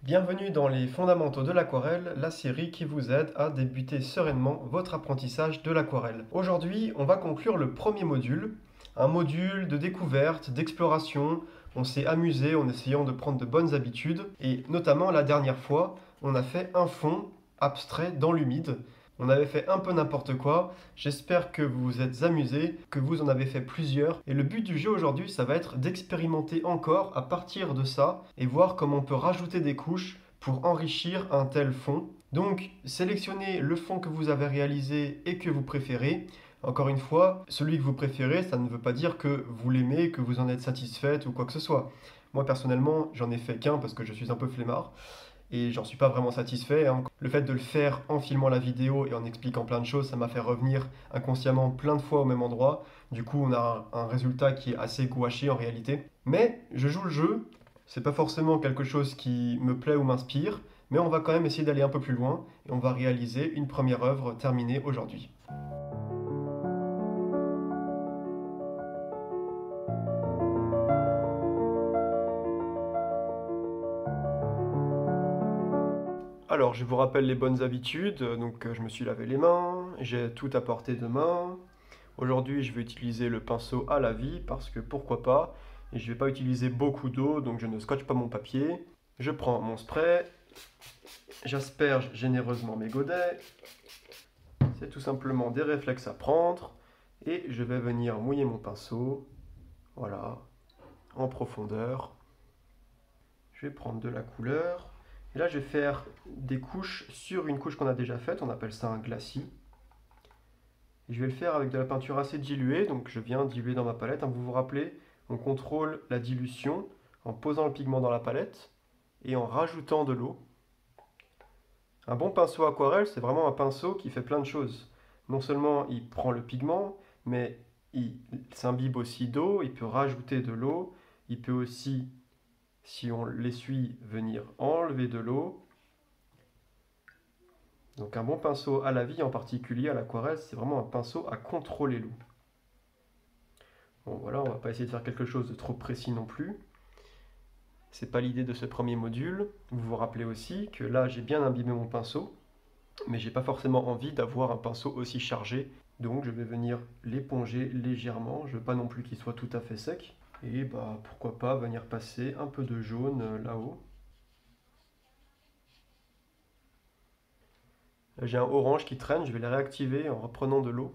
Bienvenue dans les fondamentaux de l'aquarelle, la série qui vous aide à débuter sereinement votre apprentissage de l'aquarelle. Aujourd'hui, on va conclure le premier module, un module de découverte, d'exploration. On s'est amusé en essayant de prendre de bonnes habitudes et notamment la dernière fois, on a fait un fond abstrait dans l'humide. On avait fait un peu n'importe quoi. J'espère que vous vous êtes amusés, que vous en avez fait plusieurs. Et le but du jeu aujourd'hui, ça va être d'expérimenter encore à partir de ça et voir comment on peut rajouter des couches pour enrichir un tel fond. Donc, sélectionnez le fond que vous avez réalisé et que vous préférez. Encore une fois, celui que vous préférez, ça ne veut pas dire que vous l'aimez, que vous en êtes satisfaite ou quoi que ce soit. Moi, personnellement, j'en ai fait qu'un parce que je suis un peu flemmard et j'en suis pas vraiment satisfait, hein. Le fait de le faire en filmant la vidéo et en expliquant plein de choses, ça m'a fait revenir inconsciemment plein de fois au même endroit. Du coup, on a un résultat qui est assez gouaché en réalité. Mais je joue le jeu, c'est pas forcément quelque chose qui me plaît ou m'inspire, mais on va quand même essayer d'aller un peu plus loin et on va réaliser une première œuvre terminée aujourd'hui. Alors, je vous rappelle les bonnes habitudes. Je me suis lavé les mains, j'ai tout à portée de main. Aujourd'hui, je vais utiliser le pinceau à la vie parce que pourquoi pas. Et je ne vais pas utiliser beaucoup d'eau, donc je ne scotche pas mon papier. Je prends mon spray, j'asperge généreusement mes godets. C'est tout simplement des réflexes à prendre. Et je vais venir mouiller mon pinceau, voilà, en profondeur. Je vais prendre de la couleur. Et là, je vais faire des couches sur une couche qu'on a déjà faite. On appelle ça un glacis. Et je vais le faire avec de la peinture assez diluée. Donc je viens diluer dans ma palette. Vous vous rappelez, on contrôle la dilution en posant le pigment dans la palette et en rajoutant de l'eau. Un bon pinceau aquarelle, c'est vraiment un pinceau qui fait plein de choses. Non seulement il prend le pigment, mais il s'imbibe aussi d'eau, il peut rajouter de l'eau, il peut aussi, si on l'essuie, venir enlever de l'eau. Donc un bon pinceau à la vie, en particulier à l'aquarelle, c'est vraiment un pinceau à contrôler l'eau. Bon voilà, on va pas essayer de faire quelque chose de trop précis non plus. C'est pas l'idée de ce premier module. Vous vous rappelez aussi que là j'ai bien imbibé mon pinceau, mais j'ai pas forcément envie d'avoir un pinceau aussi chargé. Donc je vais venir l'éponger légèrement, je veux pas non plus qu'il soit tout à fait sec. Et bah pourquoi pas venir passer un peu de jaune là-haut. Là, j'ai un orange qui traîne, je vais le réactiver en reprenant de l'eau.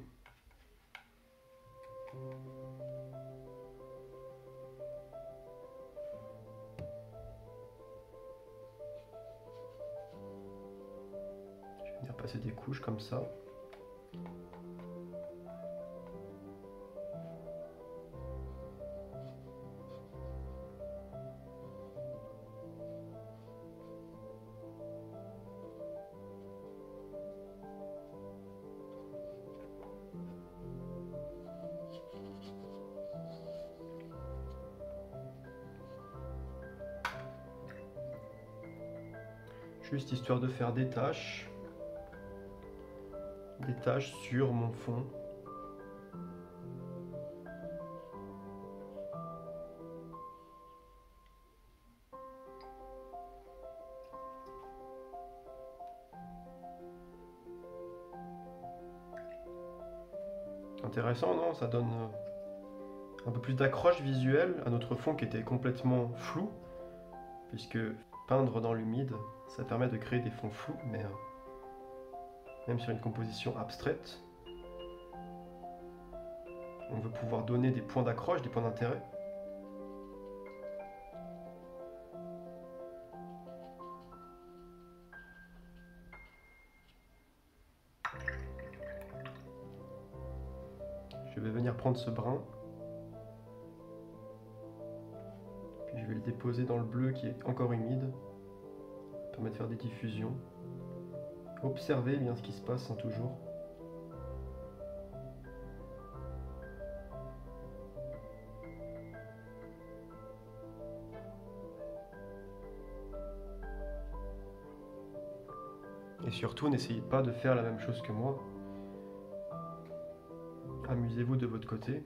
Je vais venir passer des couches comme ça. Juste histoire de faire des taches sur mon fond. Intéressant, non? Ça donne un peu plus d'accroche visuelle à notre fond qui était complètement flou, puisque peindre dans l'humide, ça permet de créer des fonds flous, mais même sur une composition abstraite, on veut pouvoir donner des points d'accroche, des points d'intérêt. Je vais venir prendre ce brin, puis je vais le déposer dans le bleu qui est encore humide, ça permet de faire des diffusions. Observez bien ce qui se passe, hein, toujours. Et surtout, n'essayez pas de faire la même chose que moi. Amusez-vous de votre côté.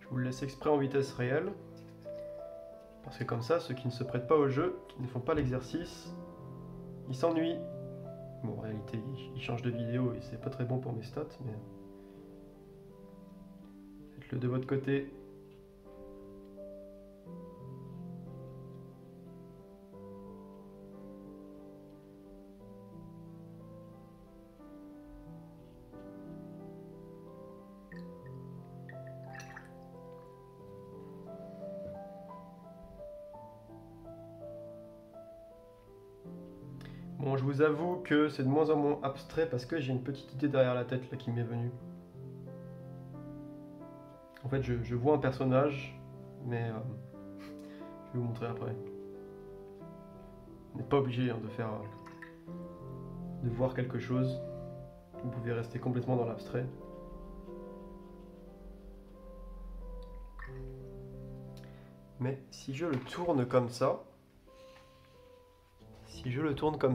vous le laisse exprès en vitesse réelle. Parce que comme ça, ceux qui ne se prêtent pas au jeu, qui ne font pas l'exercice, ils s'ennuient. Bon, en réalité, ils changent de vidéo et c'est pas très bon pour mes stats, mais faites-le de votre côté. Bon, je vous avoue que c'est de moins en moins abstrait parce que j'ai une petite idée derrière la tête là qui m'est venue. En fait, je vois un personnage, mais je vais vous montrer après. Vous n'êtes pas obligé hein, de voir quelque chose. Vous pouvez rester complètement dans l'abstrait. Mais si je le tourne comme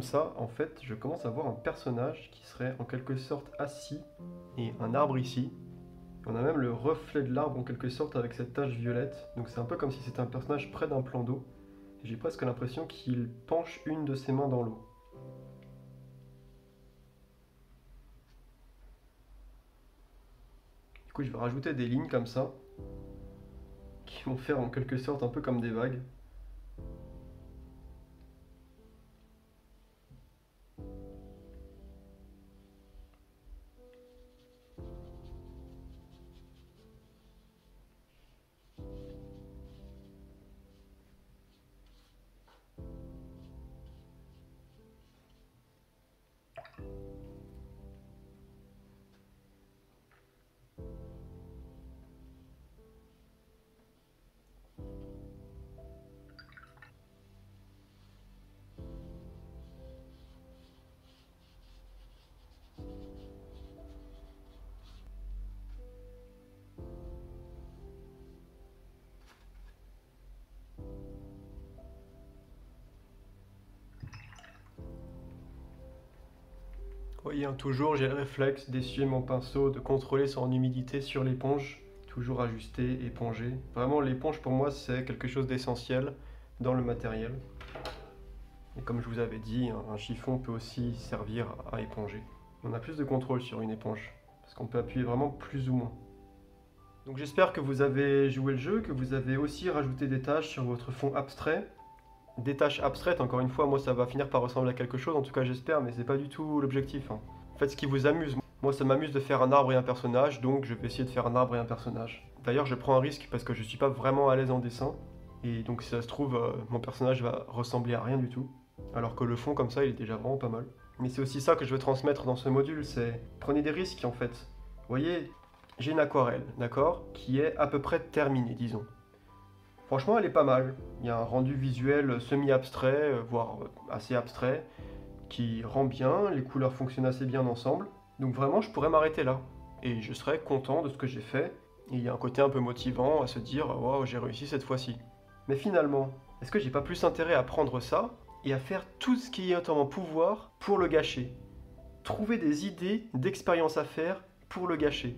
ça, en fait, je commence à voir un personnage qui serait en quelque sorte assis et un arbre ici. On a même le reflet de l'arbre en quelque sorte avec cette tache violette. Donc c'est un peu comme si c'était un personnage près d'un plan d'eau. J'ai presque l'impression qu'il penche une de ses mains dans l'eau. Du coup, je vais rajouter des lignes comme ça, qui vont faire en quelque sorte un peu comme des vagues. Vous voyez, hein, toujours j'ai le réflexe d'essuyer mon pinceau, de contrôler son humidité sur l'éponge. Toujours ajuster, éponger. Vraiment, l'éponge pour moi c'est quelque chose d'essentiel dans le matériel. Et comme je vous avais dit, un chiffon peut aussi servir à éponger. On a plus de contrôle sur une éponge, parce qu'on peut appuyer vraiment plus ou moins. Donc j'espère que vous avez joué le jeu, que vous avez aussi rajouté des tâches sur votre fond abstrait. Des tâches abstraites, encore une fois, moi ça va finir par ressembler à quelque chose, en tout cas j'espère, mais c'est pas du tout l'objectif. Hein. Faites ce qui vous amuse. Moi ça m'amuse de faire un arbre et un personnage, donc je vais essayer de faire un arbre et un personnage. D'ailleurs je prends un risque parce que je suis pas vraiment à l'aise en dessin, et donc si ça se trouve, mon personnage va ressembler à rien du tout. Alors que le fond comme ça il est déjà vraiment pas mal. Mais c'est aussi ça que je veux transmettre dans ce module, c'est prenez des risques en fait. Vous voyez, j'ai une aquarelle, d'accord, qui est à peu près terminée, disons. Franchement, elle est pas mal. Il y a un rendu visuel semi-abstrait, voire assez abstrait, qui rend bien, les couleurs fonctionnent assez bien ensemble. Donc vraiment, je pourrais m'arrêter là. Et je serais content de ce que j'ai fait. Et il y a un côté un peu motivant à se dire « Waouh, j'ai réussi cette fois-ci ». Mais finalement, est-ce que j'ai pas plus intérêt à prendre ça et à faire tout ce qui est en mon pouvoir pour le gâcher? Trouver des idées d'expériences à faire pour le gâcher.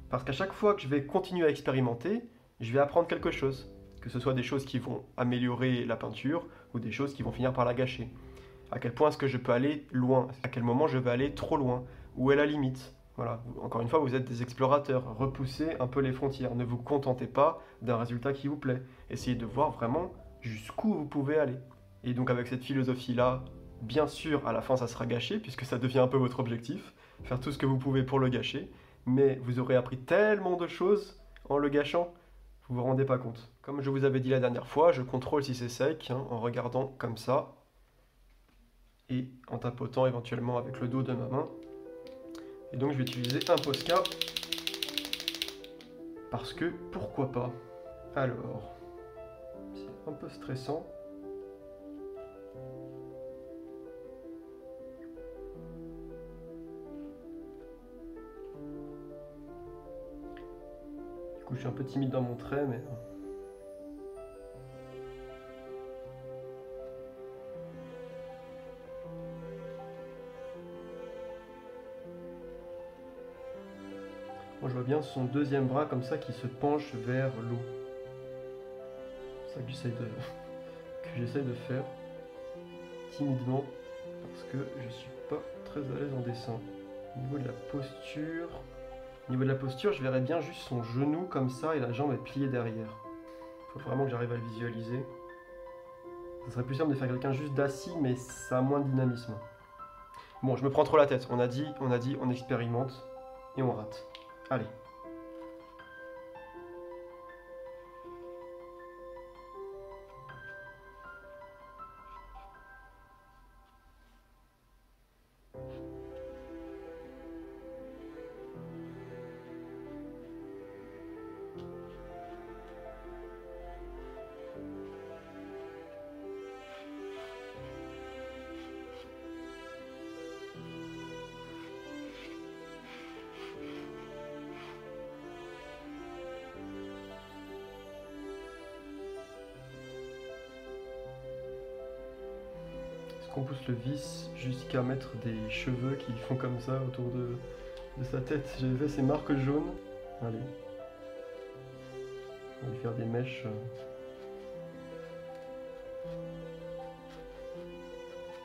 Parce qu'à chaque fois que je vais continuer à expérimenter, je vais apprendre quelque chose. Que ce soit des choses qui vont améliorer la peinture ou des choses qui vont finir par la gâcher. À quel point est-ce que je peux aller loin? À quel moment je vais aller trop loin? Où est la limite? Voilà, encore une fois, vous êtes des explorateurs. Repoussez un peu les frontières. Ne vous contentez pas d'un résultat qui vous plaît. Essayez de voir vraiment jusqu'où vous pouvez aller. Et donc avec cette philosophie-là, bien sûr, à la fin, ça sera gâché, puisque ça devient un peu votre objectif. Faire tout ce que vous pouvez pour le gâcher. Mais vous aurez appris tellement de choses en le gâchant. Vous vous rendez pas compte. Comme je vous avais dit la dernière fois, je contrôle si c'est sec hein, en regardant comme ça et en tapotant éventuellement avec le dos de ma main. Et donc je vais utiliser un Posca parce que pourquoi pas. Alors, c'est un peu stressant. Du coup, je suis un peu timide dans mon trait, mais Moi, je vois bien son deuxième bras comme ça qui se penche vers l'eau. C'est ça que j'essaye de faire timidement parce que je suis pas très à l'aise en dessin. Au niveau de la posture, je verrais bien juste son genou comme ça et la jambe est pliée derrière. Faut vraiment que j'arrive à le visualiser. Ça serait plus simple de faire quelqu'un juste d'assis, mais ça a moins de dynamisme. Bon, je me prends trop la tête. On a dit, on expérimente et on rate. Allez. Qu'on pousse le vis jusqu'à mettre des cheveux qui font comme ça autour de sa tête. J'avais fait ces marques jaunes. Allez. On va lui faire des mèches.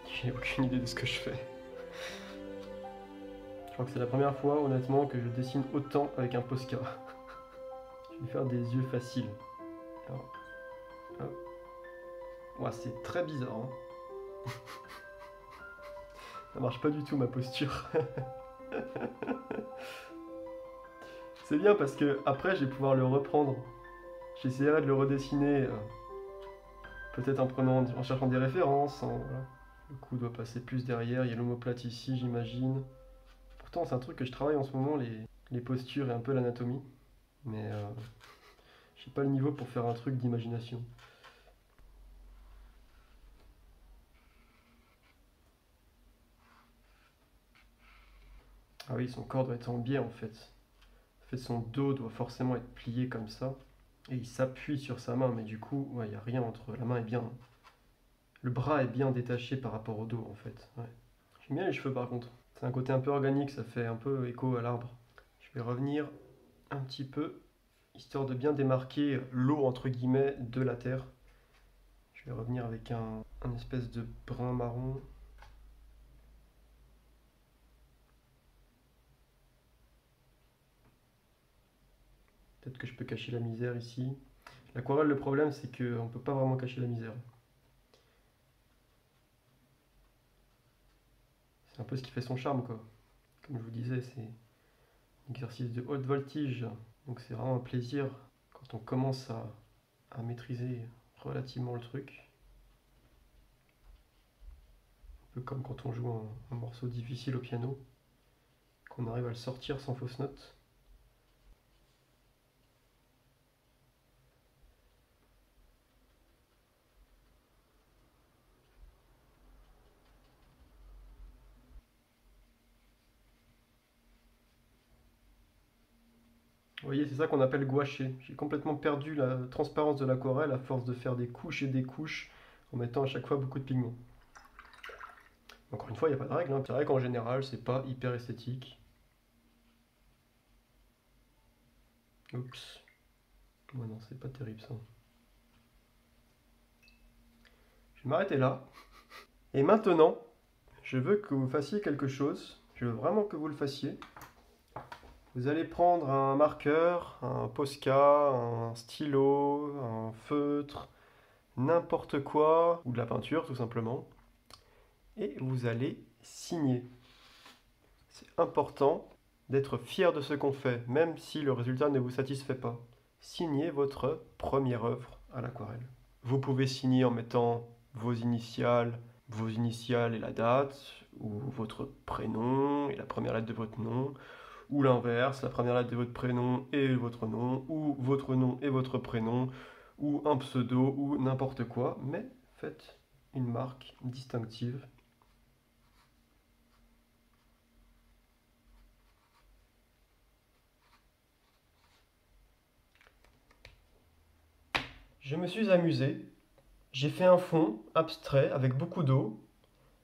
J'ai aucune idée de ce que je fais. Je crois que c'est la première fois, honnêtement, que je dessine autant avec un Posca. Je vais lui faire des yeux faciles. Alors, ouais, c'est très bizarre. Hein. Ça marche pas du tout ma posture. C'est bien parce que après je vais pouvoir le reprendre. J'essaierai de le redessiner, peut-être en cherchant des références. Voilà. Le cou doit passer plus derrière, il y a l'omoplate ici j'imagine. Pourtant c'est un truc que je travaille en ce moment, les postures et un peu l'anatomie. Mais j'ai pas le niveau pour faire un truc d'imagination. Ah oui, son corps doit être en biais en fait. En fait, son dos doit forcément être plié comme ça. Et il s'appuie sur sa main, mais du coup, ouais, il n'y a rien entre. La main est bien. Le bras est bien détaché par rapport au dos en fait. Ouais. J'aime bien les cheveux par contre. C'est un côté un peu organique, ça fait un peu écho à l'arbre. Je vais revenir un petit peu, histoire de bien démarquer l'eau entre guillemets de la terre. Je vais revenir avec un espèce de brun marron. Peut-être que je peux cacher la misère ici. L'aquarelle, le problème, c'est qu'on ne peut pas vraiment cacher la misère. C'est un peu ce qui fait son charme, quoi. Comme je vous disais, c'est un exercice de haute voltige. Donc c'est vraiment un plaisir quand on commence à maîtriser relativement le truc. Un peu comme quand on joue un morceau difficile au piano, qu'on arrive à le sortir sans fausse note. Vous voyez, c'est ça qu'on appelle gouacher. J'ai complètement perdu la transparence de l'aquarelle à force de faire des couches et des couches en mettant à chaque fois beaucoup de pigments. Encore une fois, il n'y a pas de règle. Hein. C'est vrai qu'en général, c'est pas hyper esthétique. Oups. Ouais, non, c'est pas terrible ça. Je vais m'arrêter là. Et maintenant, je veux que vous fassiez quelque chose. Je veux vraiment que vous le fassiez. Vous allez prendre un marqueur, un Posca, un stylo, un feutre, n'importe quoi, ou de la peinture tout simplement. Et vous allez signer. C'est important d'être fier de ce qu'on fait, même si le résultat ne vous satisfait pas. Signez votre première œuvre à l'aquarelle. Vous pouvez signer en mettant vos initiales et la date, ou votre prénom et la première lettre de votre nom, ou l'inverse, la première lettre de votre prénom et votre nom, ou votre nom et votre prénom, ou un pseudo, ou n'importe quoi, mais faites une marque distinctive. Je me suis amusé, j'ai fait un fond abstrait avec beaucoup d'eau,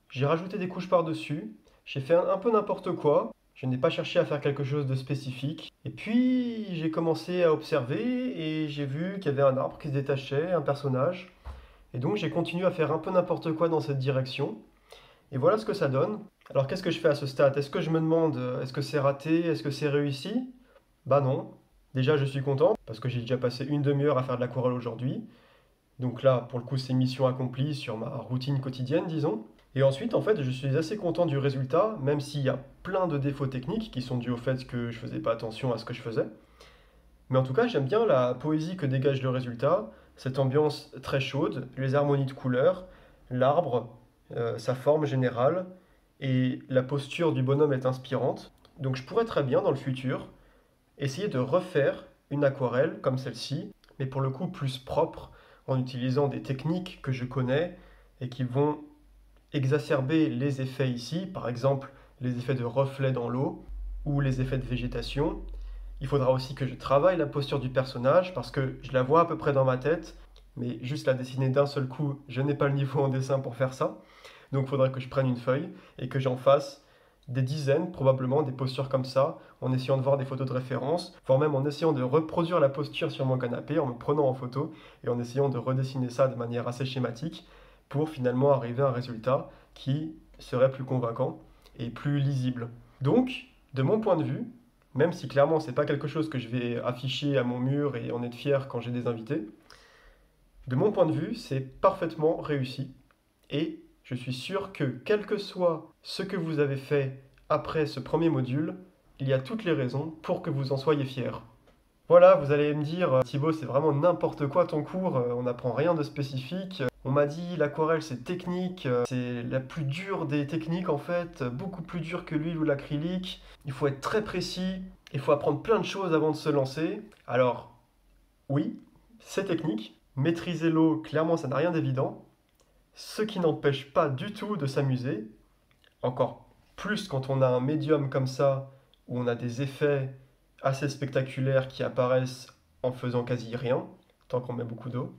j'ai rajouté des couches par-dessus, j'ai fait un peu n'importe quoi, Je n'ai pas cherché à faire quelque chose de spécifique. Et puis j'ai commencé à observer et j'ai vu qu'il y avait un arbre qui se détachait, un personnage. Et donc j'ai continué à faire un peu n'importe quoi dans cette direction. Et voilà ce que ça donne. Alors qu'est-ce que je fais à ce stade? Est-ce que je me demande, est-ce que c'est raté? Est-ce que c'est réussi? Bah non. Déjà je suis content parce que j'ai déjà passé une demi-heure à faire de l'aquarelle aujourd'hui. Donc là, pour le coup, c'est mission accomplie sur ma routine quotidienne, disons. Et ensuite, en fait, je suis assez content du résultat, même s'il y a plein de défauts techniques qui sont dus au fait que je faisais pas attention à ce que je faisais. Mais en tout cas, j'aime bien la poésie que dégage le résultat, cette ambiance très chaude, les harmonies de couleurs, l'arbre, sa forme générale, et la posture du bonhomme est inspirante. Donc je pourrais très bien, dans le futur, essayer de refaire une aquarelle comme celle-ci, mais pour le coup plus propre, en utilisant des techniques que je connais et qui vont exacerber les effets ici, par exemple les effets de reflet dans l'eau ou les effets de végétation. Il faudra aussi que je travaille la posture du personnage parce que je la vois à peu près dans ma tête, mais juste la dessiner d'un seul coup, je n'ai pas le niveau en dessin pour faire ça. Donc il faudra que je prenne une feuille et que j'en fasse des dizaines, probablement, des postures comme ça, en essayant de voir des photos de référence, voire même en essayant de reproduire la posture sur mon canapé, en me prenant en photo et en essayant de redessiner ça de manière assez schématique pour finalement arriver à un résultat qui serait plus convaincant et plus lisible. Donc, de mon point de vue, même si clairement c'est pas quelque chose que je vais afficher à mon mur et en être fier quand j'ai des invités, de mon point de vue, c'est parfaitement réussi et je suis sûr que quel que soit ce que vous avez fait après ce premier module, il y a toutes les raisons pour que vous en soyez fiers. Voilà, vous allez me dire, Thibaut, c'est vraiment n'importe quoi ton cours, on n'apprend rien de spécifique. On m'a dit l'aquarelle c'est technique, c'est la plus dure des techniques en fait, beaucoup plus dure que l'huile ou l'acrylique. Il faut être très précis, il faut apprendre plein de choses avant de se lancer. Alors, oui, c'est technique, maîtriser l'eau, clairement ça n'a rien d'évident, ce qui n'empêche pas du tout de s'amuser, encore plus quand on a un médium comme ça, où on a des effets assez spectaculaires qui apparaissent en faisant quasi rien, tant qu'on met beaucoup d'eau.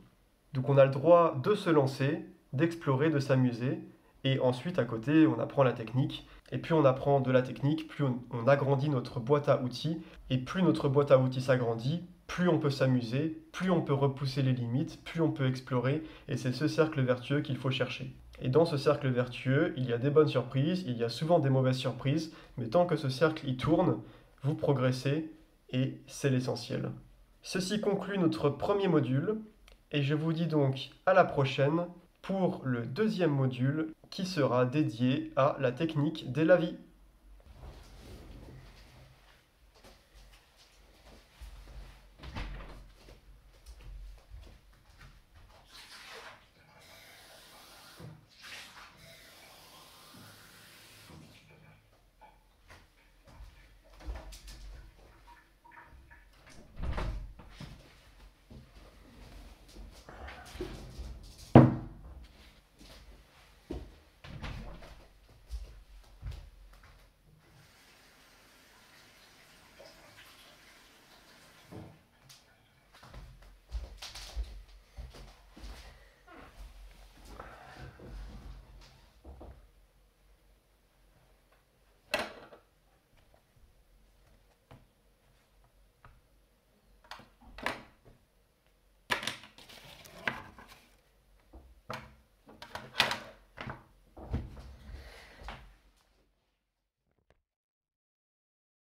Donc on a le droit de se lancer, d'explorer, de s'amuser, et ensuite à côté on apprend la technique, et plus on apprend de la technique, plus on agrandit notre boîte à outils, et plus notre boîte à outils s'agrandit, plus on peut s'amuser, plus on peut repousser les limites, plus on peut explorer, et c'est ce cercle vertueux qu'il faut chercher. Et dans ce cercle vertueux, il y a des bonnes surprises, il y a souvent des mauvaises surprises, mais tant que ce cercle y tourne, vous progressez, et c'est l'essentiel. Ceci conclut notre premier module, et je vous dis donc à la prochaine pour le deuxième module qui sera dédié à la technique des lavis.